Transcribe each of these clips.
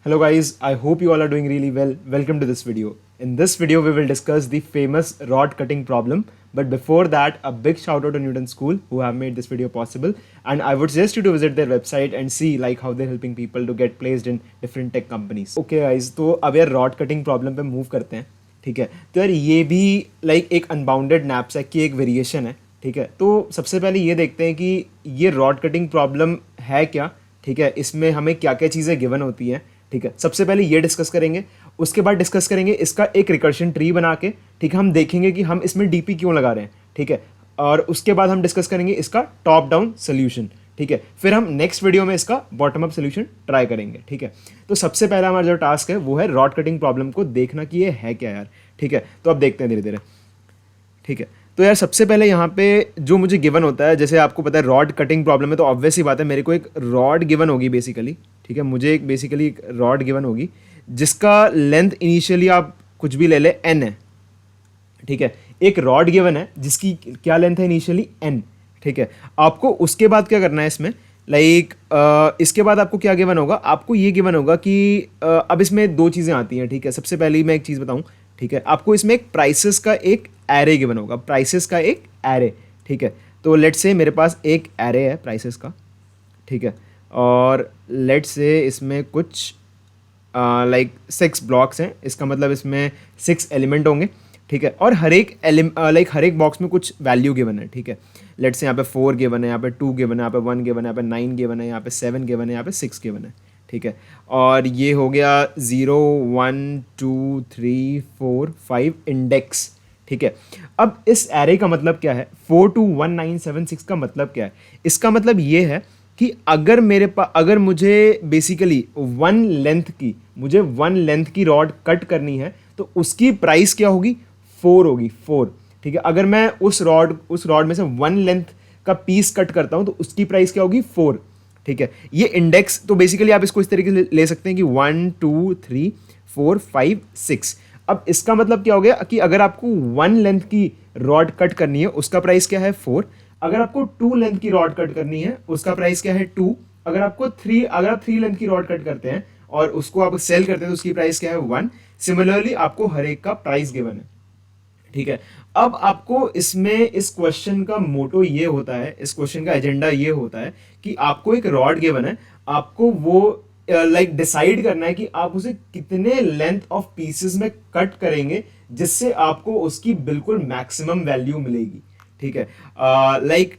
Hello guys, I hope you all are doing really well. Welcome to this video. In this video, we will discuss the famous rod cutting problem. But before that, a big shout out to Newton School who have made this video possible. And I would suggest you to visit their website and see like how they're helping people to get placed in different tech companies. Okay guys, तो अब यार rod cutting problem पे move करते हैं. ठीक है, तो यार ये भी लाइक एक अनबाउंडेड knapsack की एक वेरिएशन है. ठीक है, तो सबसे पहले ये देखते हैं कि ये रॉड कटिंग प्रॉब्लम है क्या. ठीक है, इसमें हमें क्या क्या चीज़ें गिवन होती हैं. ठीक है, सबसे पहले ये डिस्कस करेंगे, उसके बाद डिस्कस करेंगे इसका एक रिकर्शन ट्री बना के. ठीक है, हम देखेंगे कि हम इसमें डीपी क्यों लगा रहे हैं. ठीक है, और उसके बाद हम डिस्कस करेंगे इसका टॉप डाउन सोल्यूशन. ठीक है, फिर हम नेक्स्ट वीडियो में इसका बॉटम अप सोल्यूशन ट्राई करेंगे. ठीक है, तो सबसे पहला हमारा जो टास्क है वो है रॉड कटिंग प्रॉब्लम को देखना कि ये है क्या यार. ठीक है, तो अब देखते हैं धीरे धीरे. ठीक है, तो यार सबसे पहले यहाँ पे जो मुझे गिवन होता है, जैसे आपको पता है रॉड कटिंग प्रॉब्लम है, तो ऑब्वियस ही बात है मेरे को एक रॉड गिवन होगी बेसिकली. ठीक है, मुझे एक बेसिकली एक रॉड गिवन होगी जिसका लेंथ इनिशियली आप कुछ भी ले ले n है. ठीक है, एक रॉड गिवन है जिसकी क्या लेंथ है इनिशियली n. ठीक है, आपको उसके बाद क्या करना है इसमें लाइक इसके बाद आपको क्या गिवन होगा, आपको ये गिवन होगा कि अब इसमें दो चीज़ें आती हैं. ठीक है, सबसे पहले मैं एक चीज़ बताऊँ. ठीक है, आपको इसमें एक प्राइसेस का एक एरे गिवन होगा, प्राइसेस का एक एरे. ठीक है, तो लेट्स से मेरे पास एक एरे है प्राइसेस का. ठीक है, और लेट्स से इसमें कुछ लाइक 6 ब्लॉक्स हैं, इसका मतलब इसमें 6 एलिमेंट होंगे. ठीक है, और हर एक हर एक बॉक्स में कुछ वैल्यू गिवन है. ठीक है, लेट्स से यहाँ पे 4 गिवन है, यहाँ पे 2 गिवन है, यहाँ पे 1 गिवन है, यहाँ पे 9 गिवन है, यहाँ पे 7 गिवन है, यहाँ पे 6 गिवन है. ठीक है, और ये हो गया 0 1 2 3 4 5 इंडेक्स. ठीक है, अब इस एरे का मतलब क्या है, 4 2 1 9 7 6 का मतलब क्या है. इसका मतलब ये है कि अगर मेरे पास अगर मुझे बेसिकली मुझे वन लेंथ की रॉड कट करनी है तो उसकी प्राइस क्या होगी, 4 होगी, 4. ठीक है, अगर मैं उस रॉड में से वन लेंथ का पीस कट करता हूं तो उसकी प्राइस क्या होगी, 4. ठीक है, ये इंडेक्स तो बेसिकली आप इसको इस तरीके से ले सकते हैं कि 1 2 3 4 5 6. अब इसका मतलब क्या हो गया कि अगर आपको वन लेंथ की रॉड कट करनी है उसका प्राइस क्या है, 4. अगर आपको 2 लेंथ की रॉड कट करनी है उसका प्राइस क्या है, 2. अगर आप 3 लेंथ की रॉड कट करते हैं और उसको आप सेल करते हैं तो उसकी प्राइस क्या है, 1. सिमिलरली आपको हर एक का प्राइस गिवन है. ठीक है, अब आपको इसमें इस क्वेश्चन का मोटो ये होता है, इस क्वेश्चन का एजेंडा ये होता है कि आपको एक रॉड गिवन है, आपको वो डिसाइड करना है कि आप उसे कितने लेंथ ऑफ पीसेस में कट करेंगे जिससे आपको उसकी बिल्कुल मैक्सिमम वैल्यू मिलेगी. ठीक है,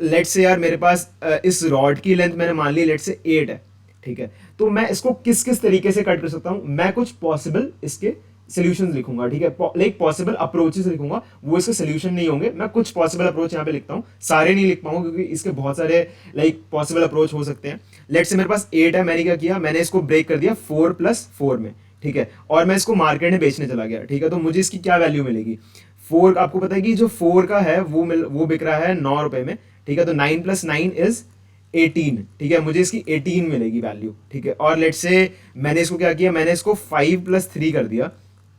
लेट्स से यार मेरे पास इस रॉड की लेंथ मैंने मान ली लेट्स से 8 है. ठीक है, तो मैं इसको किस किस तरीके से कट कर सकता हूं, मैं कुछ पॉसिबल इसके सॉल्यूशंस लिखूंगा. ठीक है, लाइक पॉसिबल अप्रोचेस लिखूंगा, वो इसके सॉल्यूशन नहीं होंगे. मैं कुछ पॉसिबल अप्रोच यहाँ पे लिखता हूँ, सारे नहीं लिख पाऊंगा क्योंकि इसके बहुत सारे पॉसिबल अप्रोच हो सकते हैं. लेट्स से मेरे पास 8 है, मैंने क्या किया, मैंने इसको ब्रेक कर दिया 4 + 4 में. ठीक है, और मैं इसको मार्केट में बेचने चला गया. ठीक है, तो मुझे इसकी क्या वैल्यू मिलेगी, 4. आपको पता है कि जो 4 का है वो बिक रहा है 9 रुपए में. ठीक है, तो 9 + 9 = 18. ठीक है, मुझे इसकी 18 मिलेगी वैल्यू. ठीक है, और लेट्स से मैंने इसको क्या किया, मैंने इसको 5 + 3 कर दिया.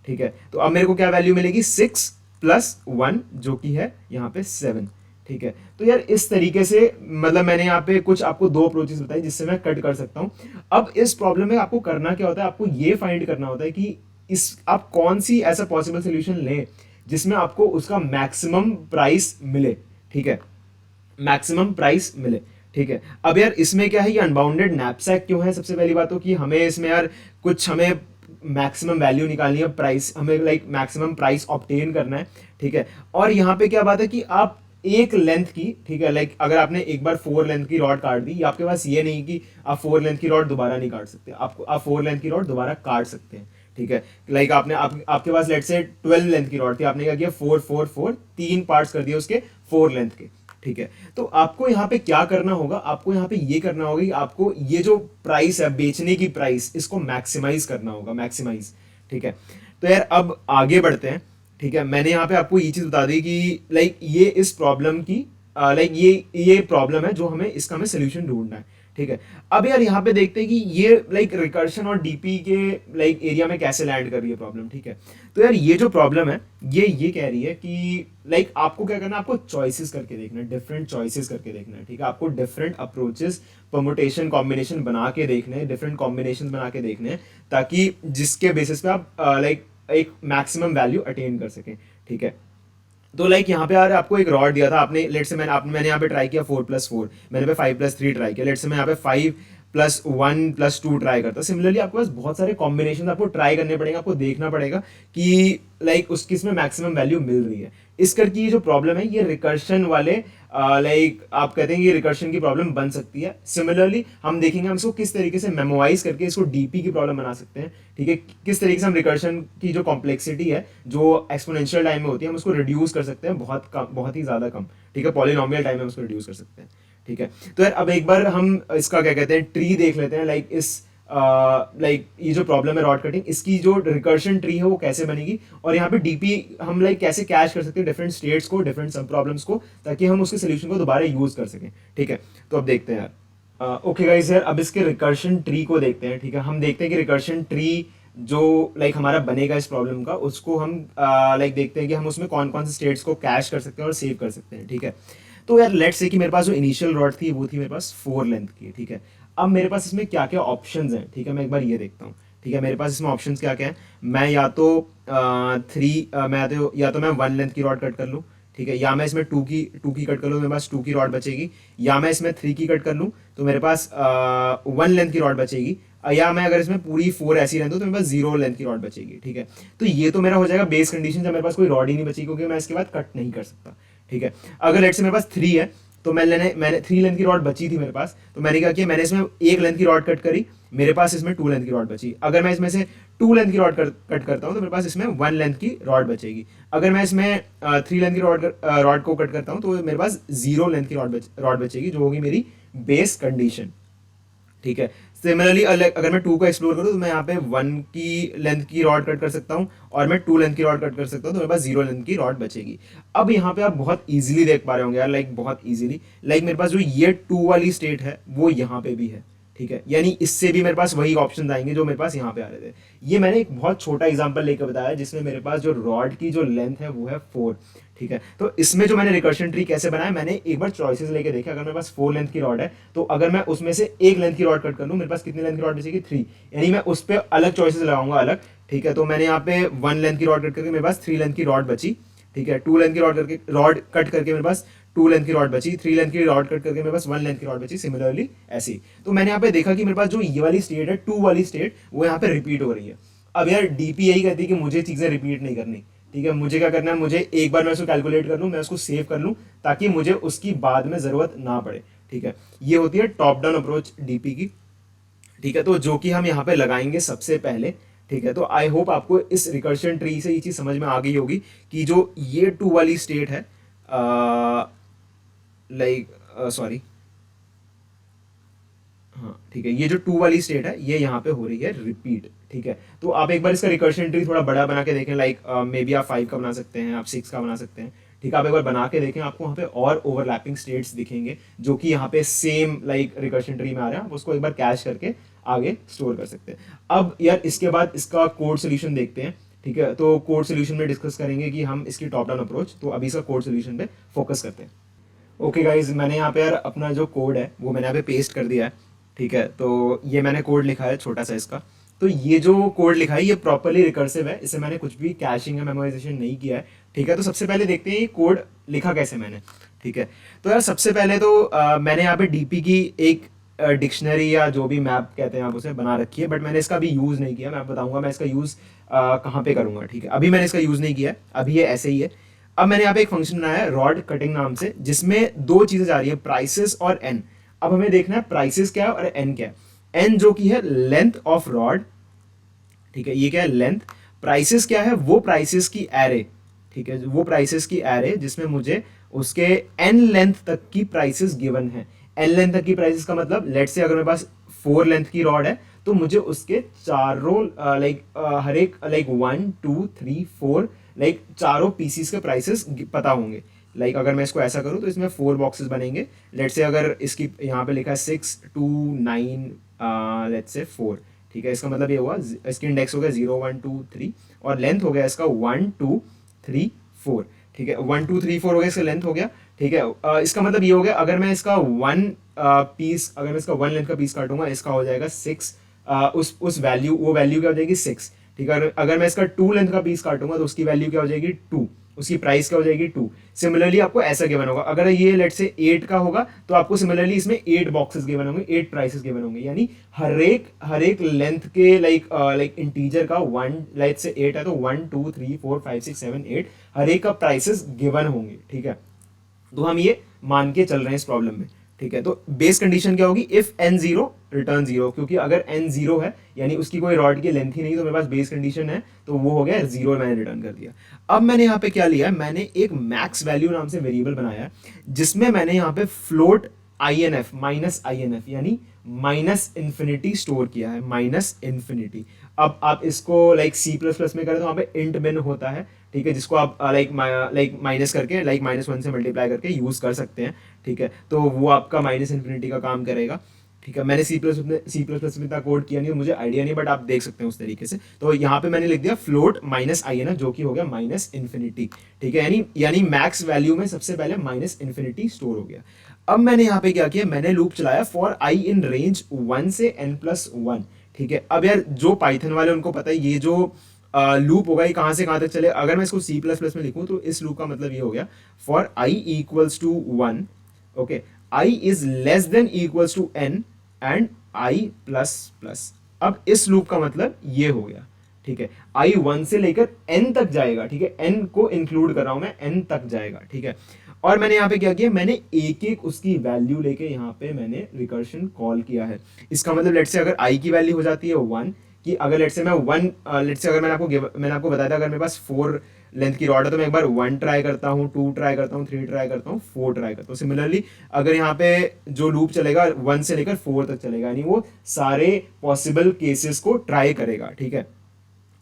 ठीक है, तो अब मेरे को क्या वैल्यू मिलेगी, 6 + 1 जो कि है यहाँ पे 7. ठीक है, तो यार इस तरीके से मतलब मैंने यहाँ पे कुछ आपको 2 अप्रोचेस बताई जिससे मैं कट कर सकता हूँ. अब इस प्रॉब्लम में आपको करना क्या होता है, आपको ये फाइंड करना होता है कि आप कौन सी ऐसा पॉसिबल सोल्यूशन लें जिसमें आपको उसका मैक्सिमम प्राइस मिले. ठीक है, मैक्सिमम प्राइस मिले. ठीक है, अब यार इसमें क्या है, ये अनबाउंडेड नैपसैक क्यों है, सबसे पहली बात तो कि हमें इसमें यार कुछ हमें मैक्सिमम वैल्यू निकालनी है, प्राइस हमें मैक्सिमम प्राइस ऑब्टेन करना है. ठीक है, और यहाँ पे क्या बात है कि आप एक लेंथ की, ठीक है, अगर आपने एक बार 4 लेंथ की रॉड काट दी, आपके पास ये नहीं कि आप 4 लेंथ की रॉड दोबारा नहीं काट सकते, आप 4 लेंथ की रॉड दोबारा काट सकते हैं. ठीक है, आपके पास लेट से 12 लेंथ की रॉड थी, आपने क्या किया 4 4 4 3 पार्ट्स कर दिए उसके 4 लेंथ के. ठीक है, तो आपको यहाँ पे क्या करना होगा, आपको यहाँ पे ये करना होगा कि आपको ये जो प्राइस है बेचने की प्राइस, इसको मैक्सिमाइज करना होगा, मैक्सिमाइज. ठीक है, तो यार अब आगे बढ़ते हैं. ठीक है, मैंने यहाँ पे आपको ये चीज बता दी कि ये इस प्रॉब्लम की ये प्रॉब्लम है जो इसका हमें सोल्यूशन ढूंढना है. ठीक है। अब यार यहाँ पे देखते हैं कि ये लाइक रिकर्शन और डीपी के लाइक एरिया में कैसे लैंड कर रही है प्रॉब्लम, ठीक है। तो यार ये जो प्रॉब्लम है ये कह रही है कि लाइक आपको क्या करना है, आपको चॉइसेस करके देखना है, डिफरेंट चॉइसेस करके देखना है, ठीक है। आपको डिफरेंट अप्रोचेस, परमुटेशन, कॉम्बिनेशन बना के देखने हैं, डिफरेंट कॉम्बिनेशन बना के देखने हैं, ताकि जिसके बेसिस पे आप लाइक एक मैक्सिमम वैल्यू अटेन कर सकें, ठीक है। तो लाइक यहाँ पे यार आपको एक रॉड दिया था, आपने लेट से मैंने यहाँ पे ट्राई किया 4+4, मैंने पे 5+3 ट्राई किया, लेट से मैं यहाँ पे 5+1+2 ट्राई करता। सिमिलरली आपके पास बहुत सारे कॉम्बिनेशन आपको ट्राई करने पड़ेंगे, आपको देखना पड़ेगा कि लाइक उसकी इसमें मैक्सिमम वैल्यू मिल रही है। इस करके ये जो प्रॉब्लम है ये रिकर्शन वाले लाइक आप कहते हैं कि रिकर्शन की प्रॉब्लम बन सकती है। सिमिलरली हम देखेंगे हम इसको किस तरीके से मेमोराइज करके इसको डीपी की प्रॉब्लम बना सकते हैं, ठीक है। किस तरीके से हम रिकर्शन की जो कॉम्प्लेक्सिटी है जो एक्सपोनेंशियल टाइम में होती है हम उसको रिड्यूस कर सकते हैं, बहुत कम, बहुत ही ज़्यादा कम, ठीक है। पॉलिनॉमियल टाइम में उसको रिड्यूस कर सकते हैं, ठीक है। तो यार अब एक बार हम इसका क्या कहते हैं ट्री देख लेते हैं, लाइक इस लाइक ये जो प्रॉब्लम है रॉड कटिंग, इसकी जो रिकर्शन ट्री है वो कैसे बनेगी, और यहाँ पे डीपी हम लाइक कैसे कैश कर सकते हैं डिफरेंट स्टेट्स को, डिफरेंट सब प्रॉब्लम्स को, ताकि हम उसके सोल्यूशन को दोबारा यूज कर सकें, ठीक है। तो अब देखते हैं यार, ओके गाइस, यार अब इसके रिकर्शन ट्री को देखते हैं, ठीक है। हम देखते हैं कि रिकर्शन ट्री जो लाइक हमारा बनेगा इस प्रॉब्लम का, उसको हम लाइक देखते हैं कि हम उसमें कौन कौन से स्टेट्स को कैश कर सकते हैं और सेव कर सकते हैं, ठीक है। तो यार लेट्स से कि मेरे पास जो इनिशियल रॉड थी वो थी मेरे पास 4 लेंथ की, ठीक है। अब मेरे पास इसमें क्या क्या ऑप्शंस हैं, ठीक है, मैं एक बार ये देखता हूँ, ठीक है। मेरे पास इसमें ऑप्शंस क्या क्या है, मैं या तो या तो मैं 1 लेंथ की रॉड कट कर लूँ, ठीक है, या मैं इसमें टू की कट कर लूँ, मेरे पास 2 की रॉड बचेगी, या मैं इसमें 3 की कट कर लूँ तो मेरे पास 1 लेंथ की रॉड बचेगी, या मैं अगर इसमें पूरी 4 ऐसी लेंथ हो तो मेरे पास 0 लेंथ की रॉड बचेगी, ठीक है। तो ये तो मेरा हो जाएगा बेस कंडीशन जब मेरे पास कोई रॉड ही नहीं बचेगी, क्योंकि मैं इसके बाद कट नहीं कर सकता, ठीक है। अगर लेट से मेरे पास 3 है तो मैंने 3 लेंथ की रॉड बची थी मेरे पास, तो मैंने क्या किया, मैंने इसमें 1 लेंथ की रॉड कट करी, मेरे पास इसमें 2 लेंथ की रॉड बची। अगर मैं इसमें से 2 लेंथ की रॉड कट करता हूँ तो मेरे पास इसमें 1 लेंथ की रॉड बचेगी। अगर मैं इसमें 3 लेंथ की रॉड को कट करता हूँ तो मेरे पास 0 लेंथ की रॉड बचेगी, जो होगी मेरी बेस कंडीशन, ठीक है। सिमिलरली अगर मैं 2 को एक्सप्लोर करूँ तो मैं यहाँ पे 1 की लेंथ की रॉड कट कर सकता हूँ और मैं 2 लेंथ की रॉड कट कर सकता हूँ, तो मेरे पास 0 लेंथ की रॉड बचेगी। अब यहाँ पे आप बहुत इजीली देख पा रहे होंगे यार, लाइक बहुत इजीली, लाइक मेरे पास जो ये 2 वाली स्टेट है वो यहाँ पे भी है, ठीक है। यानी इससे भी मेरे पास वही ऑप्शन आएंगे जो मेरे पास यहाँ पे आ रहे थे। ये मैंने एक बहुत छोटा एग्जांपल लेकर बताया जिसमें मेरे पास जो रॉड की जो लेंथ है वो है 4, ठीक है। तो इसमें जो मैंने रिकर्शन ट्री कैसे बनाया, मैंने एक बार चॉइसेस लेके देखे, अगर मेरे पास 4 लेंथ की रॉड है तो अगर मैं उसमें से 1 लेंथ की रॉड कट कर लूँ, मेरे पास कितनी लेंथ की रॉड बचेगी, 3, यानी मैं उस पर अलग चॉइसेस लगाऊंगा अलग, ठीक है। तो मैंने यहाँ पे 1 लेंथ की रॉड कट करके मेरे पास 3 लेंथ की रॉड बची, ठीक है। 2 लेंथ की रॉड कट करके मेरे पास 2 लेंथ की रॉड बची, 3 लेंथ की रॉड कट करके मेरे पास 1 लेंथ की रॉड बची, सिमिलरली ऐसी। तो मैंने यहाँ पे देखा कि मेरे पास जो ये वाली स्टेट है 2 वाली स्टेट वो यहाँ पे रिपीट हो रही है। अब यार डीपी यही कहती है कि मुझे चीजें रिपीट नहीं करनी, ठीक है। मुझे क्या करना है, मुझे एक बार मैं उसको कैलकुलेट कर लूँ, मैं उसको सेव कर लूँ, ताकि मुझे उसकी बाद में जरूरत ना पड़े, ठीक है। ये होती है टॉप डाउन अप्रोच डीपी की, ठीक है। तो जो कि हम यहाँ पे लगाएंगे सबसे पहले, ठीक है। तो आई होप आपको इस रिकर्शन ट्री से ये चीज समझ में आ गई होगी कि जो ये 2 वाली स्टेट है लाइक सॉरी, हाँ ठीक है, ये जो 2 वाली स्टेट है ये यहाँ पे हो रही है रिपीट, ठीक है। तो आप एक बार इसका रिकर्शन ट्री थोड़ा बड़ा बना के देखें, लाइक मे बी आप 5 का बना सकते हैं, आप 6 का बना सकते हैं, ठीक है। आप एक बार बना के देखें, आपको वहाँ पे और ओवरलैपिंग स्टेट्स दिखेंगे जो कि यहाँ पे सेम लाइक रिकर्शन ट्री में आ रहे हैं, आप उसको एक बार कैश करके आगे स्टोर कर सकते हैं। अब यार इसके बाद इसका कोड सोल्यूशन देखते हैं, ठीक है। तो कोड सोल्यूशन में डिस्कस करेंगे कि हम इसकी टॉप डाउन अप्रोच, तो अभी इसका कोड सोल्यूशन पे फोकस करते हैं। ओके गाइज, मैंने यहाँ पे यार अपना जो कोड है वो मैंने यहाँ पे पेस्ट कर दिया है, ठीक है। तो ये मैंने कोड लिखा है छोटा सा इसका। तो ये जो कोड लिखा है ये प्रॉपरली रिकर्सिव है, इसे मैंने कुछ भी कैशिंग या मेमोराइजेशन नहीं किया है, ठीक है। तो सबसे पहले देखते हैं ये कोड लिखा कैसे मैंने, ठीक है। तो यार सबसे पहले तो मैंने यहाँ पे डीपी की एक डिक्शनरी या जो भी मैप कहते हैं आप उसे बना रखी है, बट मैंने इसका अभी यूज़ नहीं किया। मैं बताऊंगा मैं इसका यूज़ कहाँ पे करूँगा, ठीक है। अभी मैंने इसका यूज़ नहीं किया है, अभी ये ऐसे ही है। अब मैंने यहाँ पे एक फंक्शन बनाया है रॉड कटिंग नाम से, जिसमें 2 चीजें जा रही है, प्राइसेस और एन। अब हमें देखना है प्राइसेस क्या है और एन क्या है। एन जो कि है लेंथ ऑफ रॉड, ठीक है, ये क्या है लेंथ। प्राइसेस क्या है, वो प्राइसेस की एरे, ठीक है, वो प्राइसेस की एरे जिसमें मुझे उसके एन लेंथ तक की प्राइसेस गिवन है। एन लेंथ तक की प्राइसेस का मतलब लेट से अगर मेरे पास 4 लेंथ की रॉड है तो मुझे उसके चारों लाइक हर एक लाइक 1 2 3 4 लाइक चारों पीसीस के प्राइसेस पता होंगे, लाइक अगर मैं इसको ऐसा करूँ तो इसमें 4 बॉक्सेस बनेंगे। लेट्स से अगर इसकी यहाँ पे लिखा है 6 2 9 लेट्स से 4, ठीक है, इसका मतलब ये हुआ इसकी इंडेक्स हो गया 0 1 2 3 और लेंथ हो गया इसका 1 2 3 4, ठीक है, 1 2 3 4 हो गया, इसका लेंथ हो गया, ठीक है। इसका मतलब ये हो गया अगर मैं इसका पीस, अगर मैं इसका 1 लेंथ का पीस काटूंगा इसका हो जाएगा 6, उस वैल्यू, वो वैल्यू क्या हो जाएगी 6, ठीक है। अगर मैं इसका 2 लेंथ का पीस काटूंगा तो उसकी वैल्यू क्या हो जाएगी 2, उसकी प्राइस क्या हो जाएगी 2। सिमिलरली आपको ऐसा गिवन होगा, अगर ये लेट से 8 का होगा तो आपको सिमिलरली इसमें 8 बॉक्सेस गिवन होंगे, 8 प्राइसेस गिवन होंगे, यानी हर एक लेंथ के लाइक इंटीजर का 1 लेट से 8 है तो 1 2 3 4 5 6 7 8 हर एक का प्राइसेस गिवन होंगे, ठीक है। तो हम ये मान के चल रहे हैं इस प्रॉब्लम में, ठीक है। तो बेस कंडीशन क्या होगी, if n zero return zero, क्योंकि अगर n जीरो है यानी उसकी कोई रॉड की लेंथ ही नहीं, तो मेरे पास बेस कंडीशन है तो वो हो गया जीरो, मैंने रिटर्न कर दिया। अब मैंने यहाँ पे क्या लिया, मैंने एक मैक्स वैल्यू नाम से वेरिएबल बनाया है जिसमें मैंने यहाँ पे फ्लोट INF माइनस INF यानी माइनस इन्फिनिटी स्टोर किया है, माइनस इन्फिनिटी। अब आप इसको लाइक C++ में करें तो वहाँ पे इंट बिन होता है, ठीक है, जिसको आप लाइक माइनस करके लाइक -1 से मल्टीप्लाई करके यूज कर सकते हैं, ठीक है। तो वो आपका माइनस इन्फिनिटी का काम करेगा, ठीक है। मैंने सी प्लस में इतना कोड किया नहीं, मुझे आइडिया नहीं, बट आप देख सकते हैं उस तरीके से। तो यहाँ पे मैंने लिख दिया फ्लोट माइनस INF जो कि हो गया माइनस इन्फिनिटी, ठीक है, यानी मैक्स वैल्यू में सबसे पहले माइनस इन्फिनिटी स्टोर हो गया। अब मैंने यहाँ पे क्या किया, मैंने लूप चलाया फॉर i इन रेंज 1 से n+1, ठीक है। अब यार जो पाइथन वाले उनको पता है ये जो लूप होगा ये कहाँ से कहाँ तक चले। अगर मैं इसको C++ में लिखूँ तो इस लूप का मतलब ये हो गया for i equals to 1, okay, i is less than equals to n and i plus plus. अब इस लूप का मतलब ये हो गया, ठीक है, i 1 से लेकर n तक जाएगा, ठीक है, n को इंक्लूड कर रहा हूं मैं, n तक जाएगा, ठीक है। और मैंने यहाँ पे क्या किया, मैंने एक एक उसकी वैल्यू लेके यहाँ पे मैंने रिकर्शन कॉल किया है। इसका मतलब लेट्स से अगर i की वैल्यू हो जाती है 1, कि अगर लेट्स से मैं 1 लेट्स से अगर मैंने आपको बताया था अगर मेरे पास 4 लेंथ की रॉड है तो मैं एक बार 1 ट्राई करता हूँ, 2 ट्राई करता हूँ, 3 ट्राई करता हूँ, 4 ट्राई करता हूँ। सिमिलरली अगर यहाँ पे जो लूप चलेगा 1 से लेकर 4 तक चलेगा, यानी वो सारे पॉसिबल केसेस को ट्राई करेगा, ठीक है।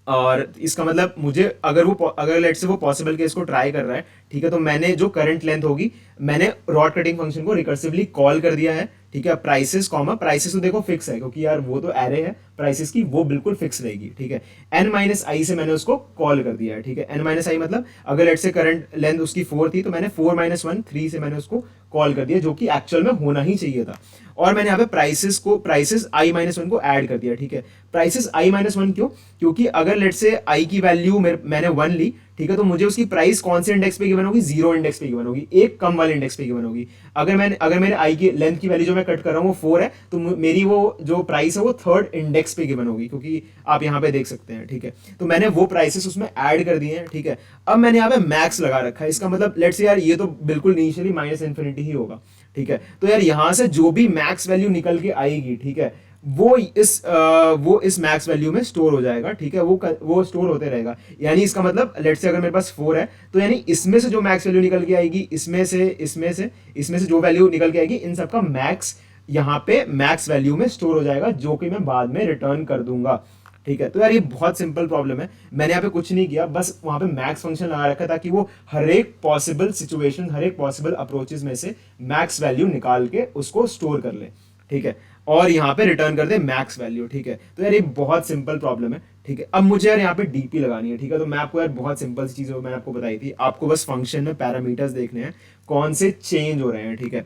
और इसका मतलब मुझे अगर लेट से वो पॉसिबल केस को ट्राई कर रहा है, ठीक है, तो मैंने जो करंट लेंथ होगी मैंने रॉड कटिंग फंक्शन को रिकर्सिवली कॉल कर दिया है, ठीक है। प्राइसेस कॉमा, प्राइसेस तो देखो फिक्स है क्योंकि यार वो तो एरे है प्राइसेस की, वो बिल्कुल फिक्स रहेगी, ठीक है। n-i से मैंने उसको कॉल कर दिया है, ठीक है। n-i मतलब अगर लेट से करंट लेंथ उसकी 4 थी तो मैंने 4 - 1 3 से मैंने उसको कॉल कर दिया, जो कि एक्चुअल में होना ही चाहिए था। और मैंने यहाँ पे प्राइसेस i-1 को ऐड कर दिया, ठीक है। प्राइसेस i-1 क्यों, क्योंकि अगर लेट से i की वैल्यू मैंने 1 ली, ठीक है, तो मुझे उसकी प्राइस कौन से इंडेक्स पे गिवन होगी, 0 इंडेक्स पे गिवन होगी, एक कम वाले इंडेक्स पे गिवन होगी। अगर मेरे आई की लेंथ की वैल्यू जो मैं कट कर रहा हूँ वो 4 है तो मेरी वो जो प्राइस है वो 3rd इंडेक्स पे गिवन होगी, क्योंकि आप यहाँ पे देख सकते हैं, ठीक है। तो मैंने वो प्राइसेस उसमें ऐड कर दिए हैं, ठीक है। अब मैंने यहाँ पे मैक्स लगा रखा है, इसका मतलब लेट्स से यार ये तो बिल्कुल इनिशियली माइनस इन्फिनिटी ही होगा, ठीक है। तो यार यहाँ से जो भी मैक्स वैल्यू निकल के आएगी, ठीक है, वो इस मैक्स वैल्यू में स्टोर हो जाएगा, ठीक है, वो स्टोर होते रहेगा। यानी इसका मतलब लेट्स से अगर मेरे पास 4 है तो यानी इसमें से जो मैक्स वैल्यू निकल के आएगी, इसमें से जो वैल्यू निकल के आएगी, इन सबका मैक्स यहाँ पे मैक्स वैल्यू में स्टोर हो जाएगा, जो कि मैं बाद में रिटर्न कर दूंगा, ठीक है। तो यार ये बहुत सिंपल प्रॉब्लम है, मैंने यहाँ पे कुछ नहीं किया, बस वहां पे मैक्स फंक्शन लगा रखा ताकि वो हर एक पॉसिबल सिचुएशन, हर एक पॉसिबल अप्रोचेस में से मैक्स वैल्यू निकाल के उसको स्टोर कर ले, ठीक है, और यहाँ पे रिटर्न कर दे मैक्स वैल्यू, ठीक है। तो यार ये बहुत सिंपल प्रॉब्लम है, ठीक है। अब मुझे यार यहाँ पे डीपी लगानी है, ठीक है। तो मैं आपको यार बहुत सिंपल सी चीज मैंने आपको बताई थी, आपको बस फंक्शन में पैरामीटर्स देखने हैं कौन से चेंज हो रहे हैं, ठीक है।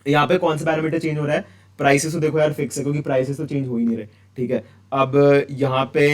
यहाँ पे कौन सा पैरामीटर चेंज हो रहा है, प्राइसेस तो देखो यार फिक्स है क्योंकि प्राइसेस तो चेंज हो ही नहीं रहे, ठीक है। अब यहाँ पे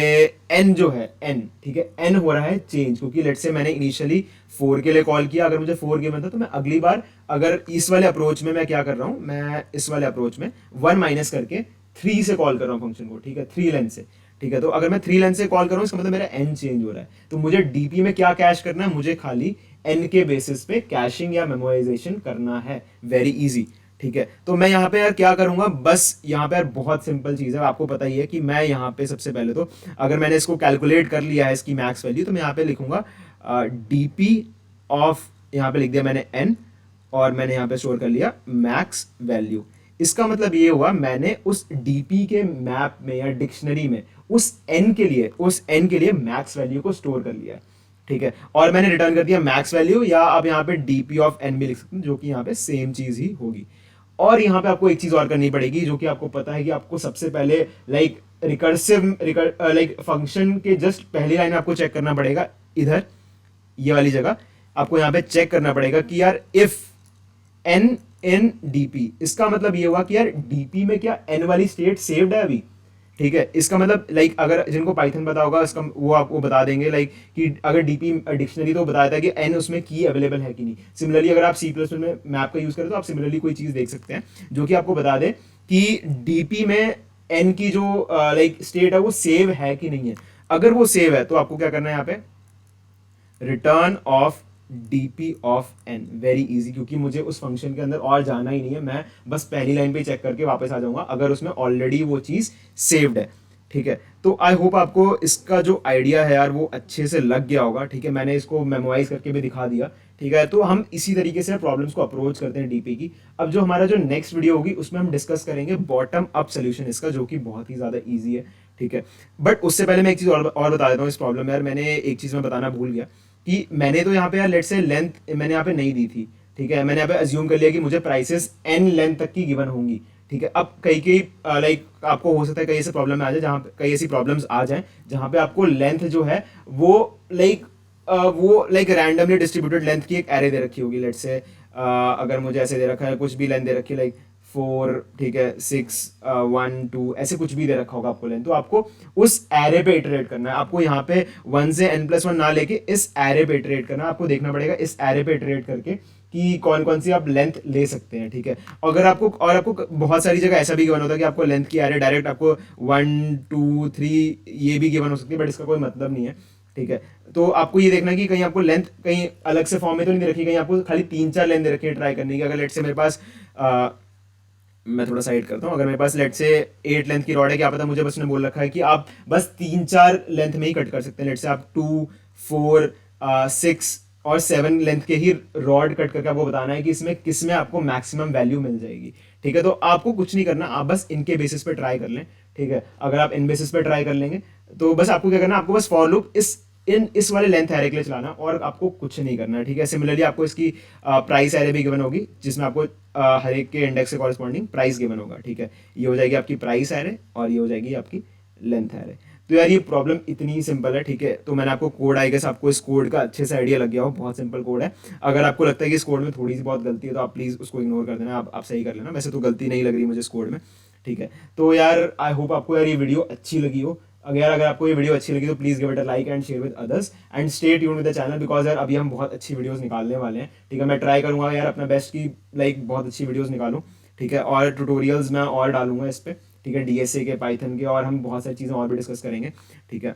n जो है n, ठीक है, n हो रहा है चेंज क्योंकि लेट्स से मैंने इनिशियली 4 के लिए कॉल किया, अगर मुझे 4 गिवन था तो मैं अगली बार अगर इस वाले अप्रोच में मैं क्या कर रहा हूँ, मैं इस वाले अप्रोच में 1 माइनस करके 3 से कॉल कर रहा हूँ फंक्शन को, ठीक है, 3 लेंथ से, ठीक है। तो अगर मैं 3 लेंथ से कॉल कर रहा हूँ इसका मतलब मेरा n चेंज हो रहा है, तो मुझे डीपी में क्या कैश करना है, मुझे खाली n के बेसिस पे कैशिंग या मेमोराइजेशन करना है, वेरी इजी, ठीक है। तो मैं यहाँ पे यार क्या करूंगा, बस यहाँ पे यार बहुत सिंपल चीज़ है, आपको पता ही है कि मैं यहाँ पे सबसे पहले तो अगर मैंने इसको कैलकुलेट कर लिया है इसकी मैक्स वैल्यू, तो मैं यहाँ पे लिखूंगा डीपी ऑफ, यहाँ पे लिख दिया मैंने n और मैंने यहाँ पे स्टोर कर लिया मैक्स वैल्यू। इसका मतलब ये हुआ मैंने उस डीपी के मैप में या डिक्शनरी में उस n के लिए मैक्स वैल्यू को स्टोर कर लिया है, ठीक है, और मैंने रिटर्न कर दिया मैक्स वैल्यू, या आप यहाँ पे डीपी ऑफ एन भी लिख सकते हैं, जो कि यहाँ पे सेम चीज ही होगी। और यहाँ पे आपको एक चीज और करनी पड़ेगी, जो कि आपको पता है कि आपको सबसे पहले लाइक रिकर्सिव लाइक फंक्शन के जस्ट पहली लाइन में आपको चेक करना पड़ेगा, इधर ये वाली जगह आपको यहाँ पे चेक करना पड़ेगा कि यार इफ एन इन डीपी, इसका मतलब ये हुआ कि यार डीपी में क्या एन वाली स्टेट सेव्ड है अभी। ठीक है, इसका मतलब लाइक अगर जिनको पाइथन पता होगा इसका वो आपको बता देंगे लाइक कि अगर डीपी डिक्शनरी तो बताया था कि एन उसमें की अवेलेबल है कि नहीं। सिमिलरली अगर आप सी प्लस में मैप का यूज करें तो आप सिमिलरली कोई चीज देख सकते हैं जो कि आपको बता दे कि डीपी में एन की जो लाइक स्टेट है वो सेव है कि नहीं है। अगर वो सेव है तो आपको क्या करना है यहाँ पे, return of DP of N. Very easy, क्योंकि मुझे उस फंक्शन के अंदर और जाना ही नहीं है, मैं बस पहली लाइन पे चेक करके वापस आ जाऊंगा अगर उसमें ऑलरेडी वो चीज सेव्ड है। ठीक है, तो आई होप आपको इसका जो आइडिया है यार वो अच्छे से लग गया होगा। ठीक है, मैंने इसको मेमोराइज करके भी दिखा दिया। ठीक है, तो हम इसी तरीके से प्रॉब्लम्स को अप्रोच करते हैं डीपी की। अब जो हमारा जो नेक्स्ट वीडियो होगी उसमें हम डिस्कस करेंगे बॉटम अप सोल्यूशन इसका, जो कि बहुत ही ज्यादा ईजी है। ठीक है, बट उससे पहले मैं एक चीज और बता देता हूँ इस प्रॉब्लम में। यार मैंने एक चीज में बताना भूल गया कि मैंने तो यहाँ पे यार लेट से लेंथ मैंने यहाँ पे नहीं दी थी। ठीक है, मैंने यहाँ पे अज्यूम कर लिया कि मुझे प्राइसेस एन लेंथ तक की गिवन होंगी। ठीक है, अब कई लाइक आपको हो सकता है कई ऐसे प्रॉब्लम आ जाए जहाँ पे कई ऐसी प्रॉब्लम्स आ जाएं जहाँ पे आपको लेंथ जो है वो लाइक रैंडमली डिस्ट्रीब्यूटेड लेंथ की एक एरे दे रखी होगी। लेट से अगर मुझे ऐसे दे रखा है, कुछ भी लेंथ दे रखी है लाइक 4, ठीक है, 6, 1, 2 ऐसे कुछ भी दे रखा होगा आपको लेंथ, तो आपको उस एरे पे इटरेट करना है। आपको यहाँ पे 1 से n+1 ना लेके इस एरे पे इटरेट करना है। आपको देखना पड़ेगा इस एरे पे इटरेट करके कि कौन कौन सी आप लेंथ ले सकते हैं। ठीक है, अगर आपको बहुत सारी जगह ऐसा भी गिवन होता है कि आपको लेंथ की एरे डायरेक्ट आपको 1, 2, 3 ये भी गिवन हो सकती है, बट इसका कोई मतलब नहीं है। ठीक है, तो आपको ये देखना कि कहीं आपको लेंथ कहीं अलग से फॉर्म में तो नहीं दे रखी, कहीं आपको खाली 3-4 लेंथ दे रखी है ट्राई करने की। अगर लेट से मेरे पास मैं थोड़ा साइड करता हूँ, अगर मेरे पास लेट से 8 लेंथ की रॉड है, क्या पता मुझे बस ने बोल रखा है कि आप बस 3-4 लेंथ में ही कट कर सकते हैं। लेट से आप 2, 4, 6 और 7 लेंथ के ही रॉड कट करके आपको बताना है कि इसमें किस में आपको मैक्सिमम वैल्यू मिल जाएगी। ठीक है, तो आपको कुछ नहीं करना, आप बस इनके बेसिस पे ट्राई कर लें। ठीक है, अगर आप इन बेसिस पे ट्राई कर लेंगे तो बस आपको क्या करना है, आपको बस फॉर लूप इस वाले लेंथ एरे के लिए चलाना और आपको कुछ नहीं करना है। ठीक है, सिमिलरली आपको इसकी प्राइस एरे भी गिवन होगी जिसमें आपको हर एक के इंडेक्स के कॉरेस्पॉन्डिंग प्राइस गिवन होगा। ठीक है, ये हो जाएगी आपकी प्राइस एरे और ये हो जाएगी आपकी लेंथ एरे। तो यार ये प्रॉब्लम इतनी ही सिंपल है। ठीक है, तो मैंने आपको कोड आई गेस आपको इस कोड का अच्छे से आइडिया लग गया हो, बहुत सिंपल कोड है। अगर आपको लगता है कि इस कोड में थोड़ी सी बहुत गलती है तो आप प्लीज़ उसको इग्नोर कर देना, आप सही कर लेना। वैसे तो गलती नहीं लग रही मुझे इस कोड में। ठीक है, तो यार आई होप आपको यार ये वीडियो अच्छी लगी हो। अगर आपको ये वीडियो अच्छी लगी तो please give it a like and share with others and stay tuned with the channel, because यार अभी हम बहुत अच्छी वीडियोस निकालने वाले हैं। ठीक है, मैं ट्राई करूंगा यार अपना बेस्ट की लाइक बहुत अच्छी वीडियोस निकालूं। ठीक है, और ट्यूटोरियल्स मैं और डालूंगा इस पे। ठीक है, डीएसए के, पाइथन के, और हम बहुत सारी चीज़ें और भी डिस्कस करेंगे। ठीक है,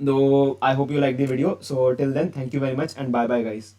तो I hope you like the video, so till then thank you very much and bye bye guys.